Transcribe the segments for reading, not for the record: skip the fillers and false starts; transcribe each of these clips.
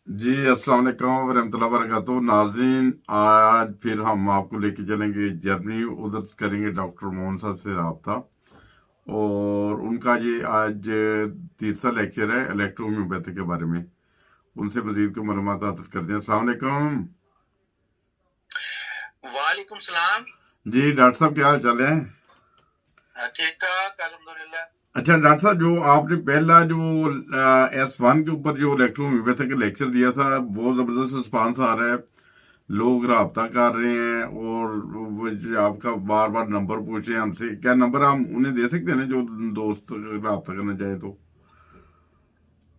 जी अस्सलाम वालेकुम वरहमतुल्लाहि वबरकातुहू। नाज़रीन, आज फिर हम आपको लेके चलेंगे जर्नी, उधर करेंगे डॉक्टर मोहन साहब से रब्ता। और उनका ये आज तीसरा लेक्चर है इलेक्ट्रोहोम्योपैथी के बारे में। उनसे मजीद को मालूमात हासिल करते हैं। अस्सलाम वालेकुम। वालेकुम सलाम। जी डॉक्टर साहब, क्या हाल चाल है? ठीक ठाक अल्हम्दुलिल्लाह। अच्छा डॉक्टर साहब, जो आपने पहला जो S1 के ऊपर जो इलेक्ट्रोहोम्योपैथी का लेक्चर दिया था, बहुत ज़बरदस्त रिस्पांस आ रहा है। लोग राब्ता कर रहे हैं और वो जो आपका बार बार नंबर पूछ रहे हैं हमसे। क्या नंबर हम उन्हें दे सकते हैं ना, जो दोस्त राब्ता करना चाहे तो?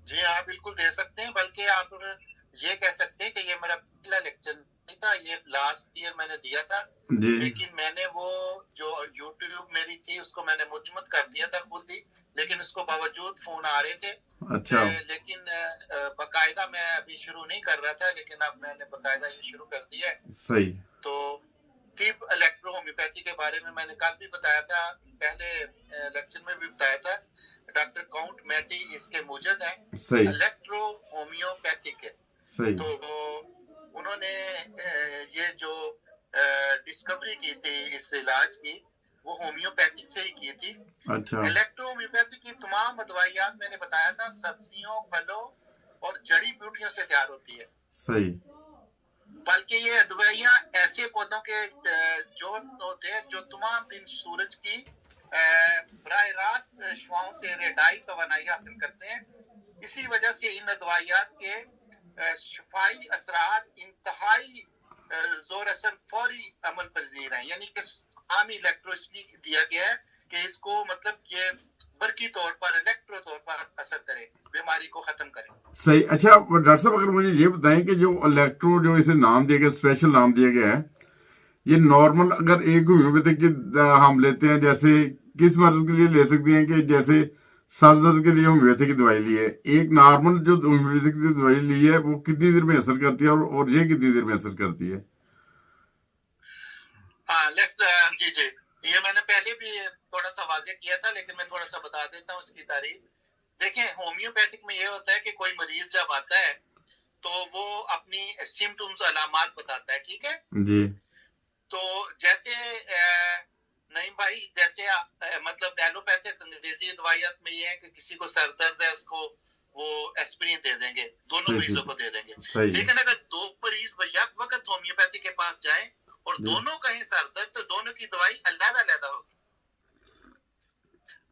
जी हाँ, बिल्कुल दे सकते हैं। बल्कि आप ये कह सकते हैं कि ये मेरा पहला लेक्चर नहीं था, ये लास्ट ईयर मैंने दिया था। जी लेकिन मैंने वो जो यूट्यूब मेरी थी उसको मैंने मुजम्मद कर दिया था खुद ही, लेकिन उसको बावजूद फोन आ रहे थे। अच्छा लेकिन बाकायदा मैं अभी शुरू नहीं कर रहा था, लेकिन अब मैंने बाकायदा ये शुरू कर दिया है। सही। तो टिप इलेक्ट्रो होम्योपैथी के बारे में मैंने कल भी बताया था, पहले लेक्चर में भी बताया था। डॉक्टर काउंट मैटी इसके मुजद है, सही इलेक्ट्रो होम्योपैथिक है। सही। तो उन्होंने ये जो डिस्कवरी की थी इस इलाज की, वो होम्योपैथिक से ही की थी। अच्छा इलेक्ट्रो होम्योपैथी की तमाम दवाइयात मैंने बताया था सब्जियों, फलों और जड़ी बूटियों से तैयार होती है। सही। बल्कि ये दवाइयाँ ऐसे पौधों के जो होते हैं जो तमाम दिन सूरज की बराह रास्त शुआओं से रेडाई तवानाई हासिल करते हैं। इसी वजह से इन दवाइयात के शफाई असरात इंतहाई जोर असर फौरी अमल पजीर हैं। यानी कि आम इलेक्ट्रो इसलिए दिया गया है कि इसको मतलब ये बरकी तौर पर इलेक्ट्रो तौर पर असर करे, बीमारी को खत्म करे। सही। अच्छा डॉक्टर साहब, अगर मुझे ये बताएं कि जो इलेक्ट्रो जो इसे नाम दिया गया, स्पेशल नाम दिया गया है, ये नॉर्मल अगर एक होम्योपैथिक की हम लेते हैं, जैसे किस मर्ज के लिए ले सकते हैं? कि जैसे सर दर्द के लिए होम्योपैथिक की दवाई ली है, एक नॉर्मल जो होम्योपैथिक की दवाई ली है वो कितनी देर में असर करती है, और ये कितनी देर में असर करती है? हाँ जी जी, ये मैंने पहले भी थोड़ा सा वाज़ेह किया था, लेकिन मैं थोड़ा सा बता देता हूँ उसकी तारीफ। देखें, होम्योपैथिक में ये होता है कि कोई मरीज जब आता है तो वो अपनी सिम्टम्स अलामात बताता है, ठीक है। जी तो जैसे नहीं भाई, जैसे मतलब एलोपैथिक अंग्रेजी दवाइयात में ये है कि किसी को सर दर्द है उसको वो एस्पिरिन दे देंगे, दोनों सही मरीजों सही को दे देंगे। सही है। लेकिन अगर दो मरीज एक वक्त होम्योपैथी के पास जाएं और जी दोनों कहें सर दर्द, तो दोनों की दवाई अलग-अलग होगी।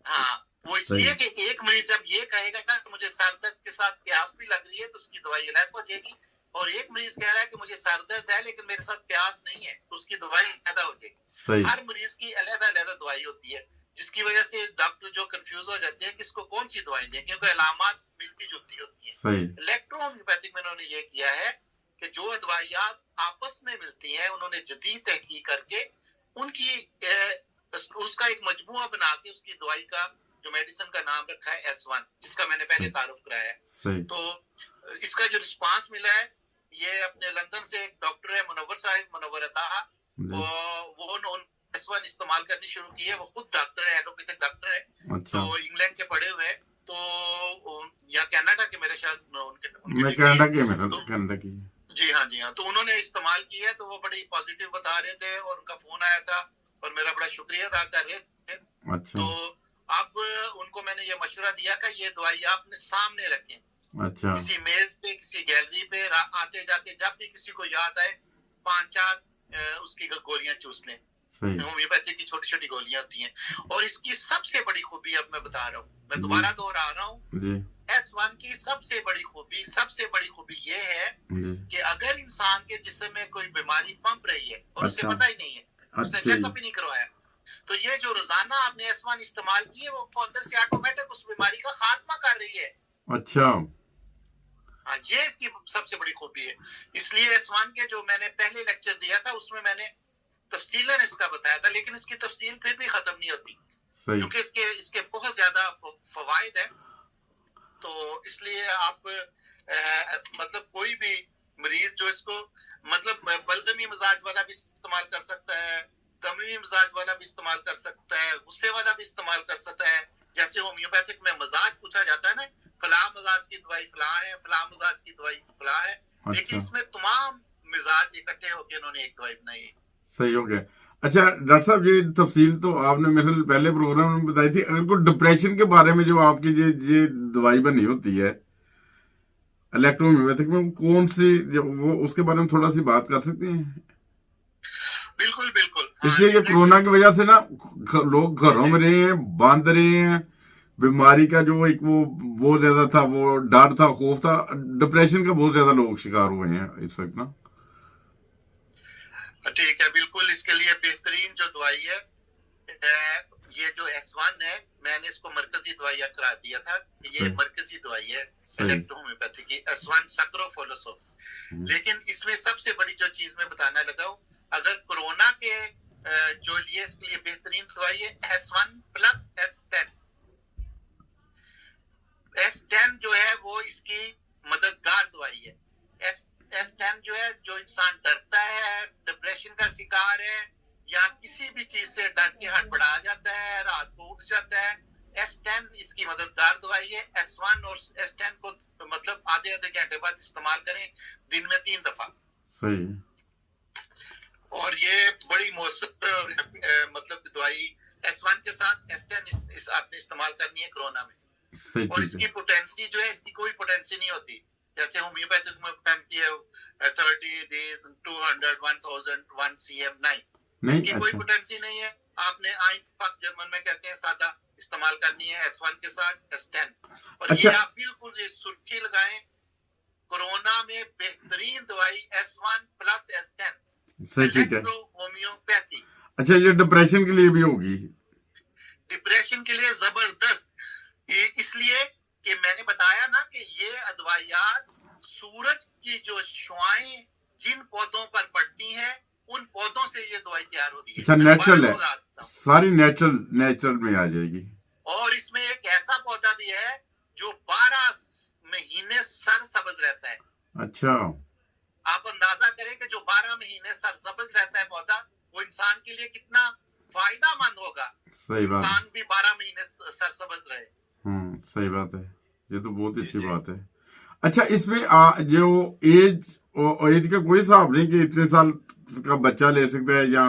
हाँ, वो सही इसलिए कि एक मरीज जब ये कहेगा ना कि मुझे सर दर्द के साथ प्यास भी लग रही है, तो उसकी दवाई अलग हो जाएगी। और एक मरीज कह रहा है कि मुझे सर दर्द है लेकिन मेरे साथ प्यास नहीं है, तो उसकी दवाई अलग हो जाएगी। सही हर मरीज की अलग-अलग दवाई होती है, जिसकी वजह से डॉक्टर जो कंफ्यूज हो जाते हैं किसको कौन सी दवाई दें, क्योंकि अलामात मिलती जुलती होती हैं। सही इलेक्ट्रो होम्योपैथिक में उन्होंने ये किया है कि जो दवाइयात आपस में मिलती हैं, उन्होंने जदीद तहकीक करके उनकी उसका एक मजमुआ बना के उसकी दवाई का जो मेडिसिन का नाम रखा है S1, जिसका मैंने पहले तारुफ कराया है। सही तो इसका जो रिस्पांस मिला है, ये अपने लंदन से एक डॉक्टर है मुनव्वर साहिब, मुनव्वर अता, वो S1 इस्तेमाल करनी शुरू की है। वो खुद डॉक्टर है, एलोपैथिक डॉक्टर है। अच्छा। तो इंग्लैंड के पढ़े हुए हैं, तो या कनाडा के, मेरे शायद उनके मैं डिग्री कनाडा है। के मेरा तो कनाडा की। जी हाँ जी हाँ, तो उन्होंने इस्तेमाल किया है, तो वो बड़ी पॉजिटिव बता रहे थे और उनका फोन आया था और मेरा बड़ा शुक्रिया अदा कर रहे थे। अच्छा तो अब उनको मैंने ये मशवरा दिया कि ये दवाई आपने सामने रखें, अच्छा किसी मेज पे, किसी गैलरी पे, आते जाते जब भी किसी को याद आए 5-4 उसकी गोलियां चूस लें। सही। होम्योपैथी की छोटी छोटी गोलियां होती हैं। और इसकी सबसे बड़ी खूबी अब मैं बता रहा हूँ, मैं जी दोबारा दोहरा रहा हूँ। जी S1 की सबसे बड़ी खूबी ये है जी। कि अगर इंसान के जिस्म में कोई बीमारी पंप रही है और उसे अच्छा पता ही नहीं है, उसने अच्छा जी। चेकअप ही नहीं करवाया, तो ये जो रोजाना आपने S1 इस्तेमाल की है, वो अंदर से ऑटोमेटिक उस बीमारी का खात्मा कर रही है। अच्छा हाँ, ये इसकी सबसे बड़ी खूबी है। इसलिए S1 के जो मैंने पहले लेक्चर दिया था उसमें मैंने तफसीलन इसका बताया था, लेकिन इसकी तफसील फिर भी खत्म नहीं होती, सही। क्योंकि इसके बहुत ज्यादा फवायद है। तो इसलिए आप मतलब कोई भी मरीज जो इसको मतलब बलगमी मिजाज वाला भी इस्तेमाल कर सकता है, गमी मिजाज वाला भी इस्तेमाल कर सकता है, गुस्से वाला भी इस्तेमाल कर सकता है। जैसे होम्योपैथिक में मिजाज पूछा जाता है ना, फलाह मजाज की दवाई फलाह है, फलाह मजाज की दवाई फलाह है, लेकिन इसमें तमाम मिजाज इकट्ठे होकर इन्होंने एक दवाई बनाई है। सही हो गया। अच्छा डॉक्टर साहब, ये तफसील तो आपने मेरे पहले प्रोग्राम में बताई थी। अगर कोई डिप्रेशन के बारे में जो आपकी ये दवाई बनी होती है इलेक्ट्रोहोम्योपैथिक में, कौन सी वो उसके बारे में थोड़ा सी बात कर सकते हैं? बिल्कुल बिल्कुल। हाँ, इसलिए ये कोरोना की वजह से ना लोग घरों में रहे हैं, बंद रहे हैं, बीमारी का जो एक वो बहुत ज्यादा था, वो डर था, खौफ था, डिप्रेशन का बहुत ज्यादा लोग शिकार हुए हैं इस वक्त ना। ठीक है, बिल्कुल। इसके लिए बेहतरीन जो दवाई है ये जो S1 है, मैंने इसको मरकजी दवाइयाँ करा दिया था। ये मरकजी दवाई है इलेक्ट्रोहोम्योपैथी की, S1 सक्रोफोलोसो। लेकिन इसमें सबसे बड़ी जो चीज मैं बताना लगा हूँ, अगर कोरोना के जो लिए इसके लिए बेहतरीन दवाई है S1 प्लस S10। S10 जो है वो इसकी मददगार दवाई है। S10 जो है, जो इंसान डरता है, डिप्रेशन का शिकार है, या किसी भी चीज से डर के हड़बड़ा जाता है, रात को उठ जाता है, S10 इसकी मददगार दवाई है। S1 और S10 को तो मतलब आधे आधे घंटे बाद इस्तेमाल करें, दिन में 3 दफा। सही। और ये बड़ी मौसर मतलब दवाई S1 के साथ S10 आपने इस्तेमाल करनी है कोरोना में। सही। और इसकी पोटेंसी जो है, इसकी कोई पोटेंसी नहीं होती जैसे होम्योपैथिक में पोटेंसी है 30 डेज 200 1000 1 cm। नहीं, इसकी कोई पोटेंसी नहीं है। आपने आइंसफक जर्मन में कहते हैं सादा इस्तेमाल करनी है S1 के साथ S10। और ये आप बिल्कुल ये सुर्खी लगाएं, कोरोना में बेहतरीन दवाई S1 प्लस S10। सही, ठीक है। होम्योपैथी। अच्छा, ये डिप्रेशन के लिए भी होगी? डिप्रेशन के लिए जबरदस्त, इसलिए कि मैंने बताया ना कि ये दवाइयात सूरज की जो शुआएं जिन पौधों पर पड़ती हैं, उन पौधों से ये दवाई तैयार होती है। अच्छा, नेचुरल है, सारी नेचुरल में आ जाएगी। और इसमें एक ऐसा पौधा भी है जो 12 महीने सरसब्ज रहता है। अच्छा, आप अंदाजा करें कि जो 12 महीने सरसब्ज रहता है पौधा, वो इंसान के लिए कितना फायदेमंद होगा। सही बात, इंसान भी 12 महीने सरसब्ज रहे। सही बात है, ये तो बहुत अच्छी बात है। अच्छा, इसमें जो एज का कोई हिसाब नहीं कि इतने साल का बच्चा ले सकता है या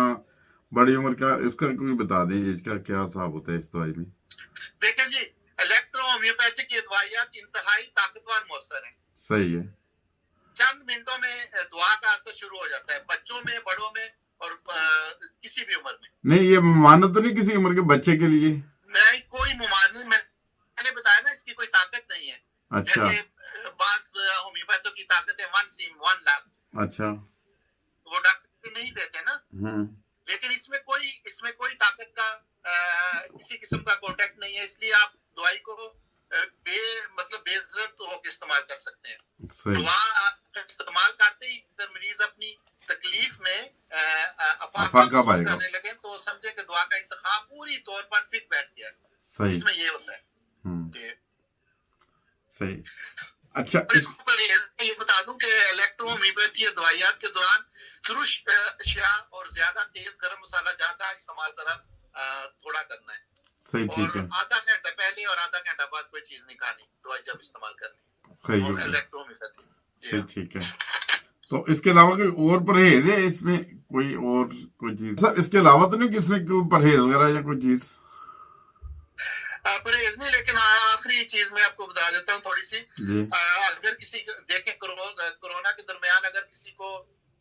बड़ी उम्र का, उसका कोई बता दें एज का क्या हिसाब होता है इस दवाई में? देखें जी, इलेक्ट्रोहोम्योपैथिक की दवाइयाँ इंतहाई ताकतवर मौसर है। सही है। चंद मिनटों में दवा का असर शुरू हो जाता है, बच्चों में, बड़ों में और किसी भी उम्र में। नहीं, ये मानो तो नहीं किसी उम्र के बच्चे के लिए? नहीं, कोई मुमानित, मैंने बताया ना, इसकी कोई ताकत नहीं है। अच्छा। जैसे बास होम्योपैथों की ताकत है 1 सीम 1 लाख। अच्छा, वो डॉक्टर नहीं देते ना। लेकिन इसमें कोई ताकत का किसी किस्म का कॉन्टेक्ट नहीं है, इसलिए आप दवाई को बेजरत होकर इस्तेमाल कर सकते हैं। दवा इस्तेमाल करते ही अगर मरीज अपनी तकलीफ में अफाका करने लगे तो समझे कि दवा का इंतखाब पूरी तौर पर फिट बैठ गया। सही। इसमें ये होता है। सही। अच्छा, इसको पर ये बता दूं कि इलेक्ट्रोहोम्योपैथी दवाइयात के दौरान तुरुश अशिया और ज्यादा तेज गरम मसाला ज्यादा इस्तेमाल थोड़ा करना है। सही, ठीक है। आधा घंटा पहले और आधा घंटा बाद कोई चीज नहीं खानी दवाई जब इस्तेमाल करनी। सही है, इलेक्ट्रोहोम्योपैथी। सही, ठीक है। तो इसके अलावा कोई और परहेज है इसमें, कोई चीज सर इसके अलावा तो नहीं कि इसमें कोई परहेज वगैरह या कोई चीज? परहेज नहीं, लेकिन आखिरी चीज मैं आपको बता देता हूँ थोड़ी सी। अगर किसी देखें कोरोना के दरमियान अगर किसी को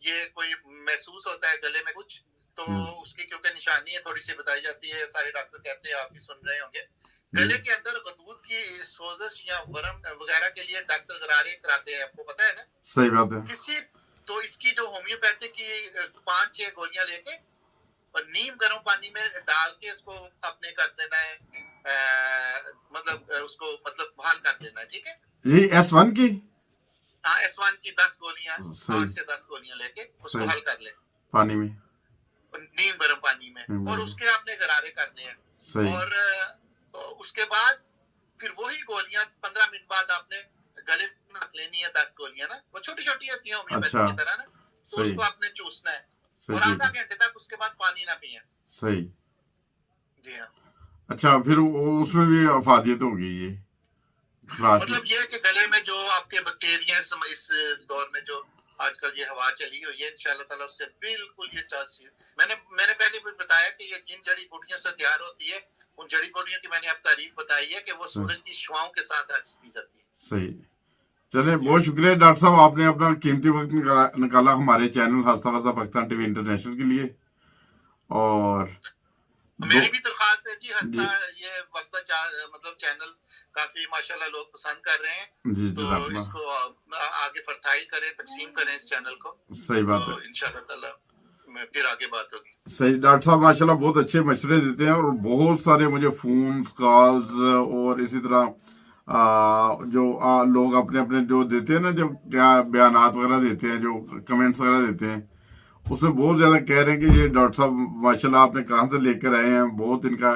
ये कोई महसूस होता है गले में कुछ, तो उसकी क्योंकि निशानी है थोड़ी सी बताई जाती है, सारे डॉक्टर कहते हैं, आप भी सुन रहे होंगे। गले के अंदर गदूद की सोजश या वर्म वगैरह के लिए डॉक्टर गरारे कराते हैं, आपको पता है ना? सही बात है। तो इसकी जो होम्योपैथिक की 5-6 गोलियां लेके और नीम गर्म पानी में डाल के इसको अपने कर देना है, उसको बहाल कर देना है। ठीक है, ये S1 की? हाँ, S1 की 10 गोलियां, 8 से 10 गोलियां लेके उसको हल कर ले पानी में, नीम गर्म पानी में, और उसके आपने गरारे करने हैं। और उसके बाद फिर वही गोलियां 15 मिनट बाद आपने गले में रख लेनी है। 10 गोलियां ना, वो छोटी छोटी होती है होम्योपैथी की तरह ना, तो उसको आपने चूसना है और आधा घंटे तक उसके बाद पानी ना पिए। सही, जी हाँ। अच्छा, फिर उसमें भी अफादियत होगी ये खराश मतलब ये है कि गले में जो आपके बैक्टीरिया इस दौर में जो आजकल ये हवा चली हुई है, इंशाल्लाह ताला उससे बिल्कुल ये चांस। मैंने पहले भी बताया कि ये जिन जड़ी बूटियों से तैयार होती है, उन जड़ी बूटियों की मैंने अब तारीफ बताई है कि वो सूरज की शुआओं के साथ दी जाती है। सही। चले, बहुत शुक्रिया डॉक्टर साहब, आपने अपना कीमती वक्त निकाला हमारे चैनल हंसता हंसता पाकिस्तान टीवी इंटरनेशनल के लिए। और मेरी भी दरख्वास्त है जी, जी ये मतलब चैनल काफी माशाल्लाह लोग पसंद कर रहे हैं, जी तो जज़ाकल्लाह। इसको आगे फर्टाइल करें, तकसीम करें इस चैनल को, सही बात तो है। इंशाल्लाह ताला फिर आगे बात होगी। सही, डॉक्टर साहब माशाल्लाह बहुत अच्छे मशवरे देते हैं, और बहुत सारे मुझे फोन कॉल्स और इसी तरह लोग अपने अपने जो देते हैं ना, जो क्या बयानात वगैरह देते हैं, जो कमेंट्स वगैरह देते हैं, उसमें बहुत ज्यादा कह रहे हैं कि ये डॉक्टर साहब माशाल्लाह आपने कहाँ से लेकर आए हैं, बहुत इनका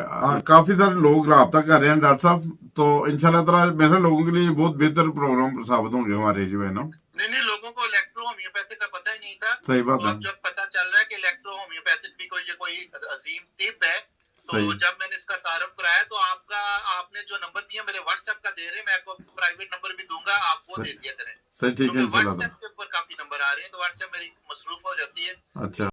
काफी सारे लोग राब्ता कर रहे हैं डॉक्टर साहब। तो इंशाल्लाह ताला मेरे लोगों के लिए बहुत बेहतर प्रोग्राम साबित होंगे हमारे जो है ना। नहीं, लोगों को इलेक्ट्रो होम्योपैथिक का पता ही नहीं था। सही बात तो है। अब जब पता चल रहा है कि इलेक्ट्रो होम्योपैथिक भी कोई अजीम तिब है, तो सही। जब मैंने इसका तारुफ कराया, तो आपने जो नंबर दिया मेरे व्हाट्सएप का दे रहे हैं, मैं आपको प्राइवेट नंबर भी दूंगा, आप वो दे दिया करें। सही, ठीक है, क्योंकि इंशाल्लाह। व्हाट्सएप के ऊपर काफी नंबर आ रहे हैं, तो व्हाट्सएप मेरी मसरूफ हो जाती है। अच्छा।